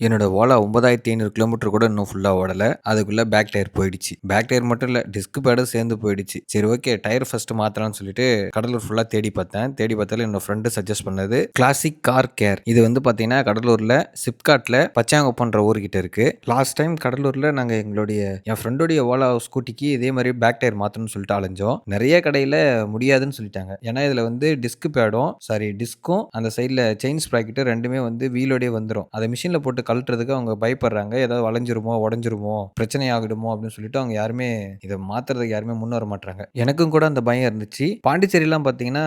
என்னோட ஓலா 9500 கிலோமீட்டர் கூட இன்னும் ஃபுல்லா ஓடல. அதுக்குள்ள பேக் டயர் போயிடுச்சு. பேக் டயர் மட்டும் இல்ல, டிஸ்க் பேடும் சேர்ந்து போயிடுச்சு. சரி ஓகே டயர் ஃபர்ஸ்ட் மாத்தலாம்னு சொல்லிட்டு கடலூர் ஃபுல்லா தேடி பார்த்தேன். தேடி பார்த்தால என்னோட ஃப்ரெண்ட் சஜெஸ்ட் பண்ணது கிளாசிக் கார் கேர். இது வந்து பார்த்தீங்கன்னா கடலூர்ல சிப்காட்ல பச்சாங்குப்பம்ன்ற ஊர்கிட்ட இருக்கு. லாஸ்ட் டைம் கடலூர்ல நாங்க என் ஃப்ரெண்டோடைய ஓலா ஸ்கூட்டிக்கு இதே மாதிரி பேக் டயர் மாத்தணும்னு சொல்லிட்டு அலைஞ்சோம். நிறைய கடையில முடியாதுன்னு சொல்லிட்டாங்க. ஏன்னா இதுல வந்து டிஸ்க்கும் அந்த சைடுல செயின் ஸ்ப்ராக்கெட் ரெண்டுமே வந்து வீலோடயே வந்துரும். அதை மிஷின்ல போட்டு கழட்டுறதுக்கு அவங்க பயப்படுறாங்க. ஏதாவது வளைஞ்சிருமோ, உடைஞ்சிருமோ, பிரச்சனை ஆகிடுமோ அப்படின்னு சொல்லிட்டு அவங்க யாருமே இத மாத்துறதுக்கு யாருமே முன் வர மாட்றாங்க. எனக்கும் கூட அந்த பயம் இருந்துச்சு. பாண்டிச்சேரிலாம் பார்த்தீங்கன்னா,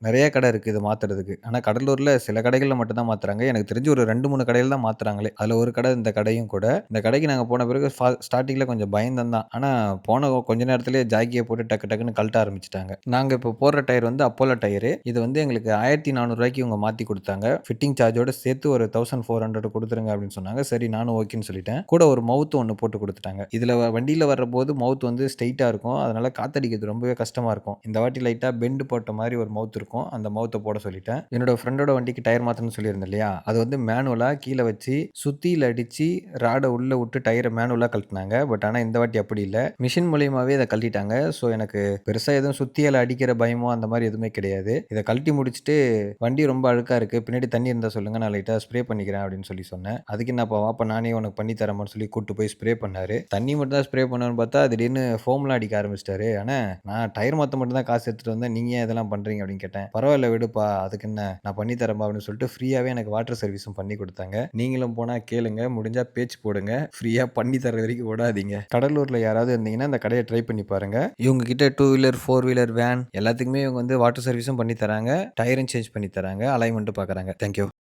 நெறைய கடை இருக்கு இத மாத்துறதுக்கு. ஆனா கடலூர்ல சில கடைகள்ல மட்டும் தான் மாத்துறாங்க. எனக்கு தெரிஞ்சு ஒரு 2, 3 கடையில தான் மாத்துறாங்களே. அதுல ஒரு கடை இந்த கடையும் கூட. இந்த கடைக்கு நாங்க போன பிறகு ஸ்டார்ட்டிங்ல கொஞ்சம் பயந்தோம் தான். ஆனா போன கொஞ்ச நேரத்திலேயே ஜாக்கிய போட்டு டக்கு டக்குன்னு கழட்ட ஆரம்பிச்சுட்டாங்க. நாங்க இப்போ போடுற டயர் வந்து அப்போலோ டயரு. இது வந்து எங்களுக்கு ரூ. 1400 இவங்க மாத்தி குடுத்தாங்க. ஃபிட்டிங் சார்ஜோட சேர்த்து ஒரு 1400 குடுத்துருங்க அப்படின்னு சொன்னாங்க. சரி நானும் ஓகேன்னு சொல்லிட்டேன். கூட ஒரு மவுத் ஒண்ணு போட்டு குடுத்துட்டாங்க. இதுல வண்டியில வரம்போது மவுத் வந்து ஸ்ட்ரெய்ட்டா இருக்கும். அதனால காத்தடிக்கிறது ரொம்பவே கஷ்டமா இருக்கும். இந்த வாட்டி லைட்டா பெண்ட் போட்ட மாரி ஒரு மவுத் இருக்கும். அந்த மவுத்த போட சொல்லிட்டேன். என்னோட ஃப்ரெண்டோட வண்டிக்கு டயர் மாத்தணும்னு சொல்லியிருந்தேன் இல்லையா? அது வந்து மேனுவலா கீழ வச்சு சுத்தியில அடிச்சு ராட உள்ள விட்டு டயர மேனுவலா கழட்டுனாங்க. பட் ஆனா இந்த வாட்டி அப்படி இல்ல. மிஷின் மூலியமாவே இத கழட்டிட்டாங்க. ஸோ எனக்கு பெருசா எதுவும் சுத்தியல அடிக்கிற பயமோ அந்த மாரி எதுவுமே கிடையாது. இத கழட்டி முடிச்சுட்டு வண்டி ரொம்ப அழுக்கா இருக்கு. பின்னாடி தண்ணி இருந்தா சொல்லுங்க. நான் லைட்டா ஸ்ப்ரே பண்ணிக்கிறேன் அப்படின்னு சொல்லி சொன்னேன். அதுக்கு என்னப்பா வாப்பா நானே உனக்கு பண்ணி தரேன்பான்னு சொல்லி கூட்டு போய் ஸ்ப்ரே பண்ணாரு. தண்ணி மட்டும் தான் ஸ்ப்ரே பண்ணுவாருன்னு பார்த்தா, திடீர்னு ஃபோம்லாம் அடிக்க ஆரம்பிச்சுட்டாரு. அண்ணே நான் டயர் மாத்த மட்டும் தான் காசு எடுத்துட்டு வந்தேன். நீங்க ஏன் இதெல்லாம் பண்றீங்க அப்படின்னு கேட்டேன். பரவால்ல விடுப்பா. அதுக்கு என்ன நான் பண்ணி தரேன்பா அப்படின்னு சொல்லிட்டு ஃப்ரீயாவே எனக்கு வாட்டர் சர்வீஸும் பண்ணி குடுத்தாங்க. நீங்களும் போனா கேளுங்க. முடிஞ்சா பேச்சு போடுங்க. ஃப்ரீயா பண்ணி தர வரைக்கும் விடாதீங்க. கடலூர்ல யாராவது இருந்தீங்கன்னா, இந்த கடைய ட்ரை பண்ணி பாருங்க. இவங்க கிட்ட 2 வீலர், 4 வீலர், வேன் எல்லாத்துக்குமே இவங்க வந்து வாட்டர் சர்வீஸும் பண்ணி தராங்க. டயரும் சேஞ்ச் பண்ணி தராங்க. அலைன்மென்ட்டும் பார்க்குறாங்க. Thank you.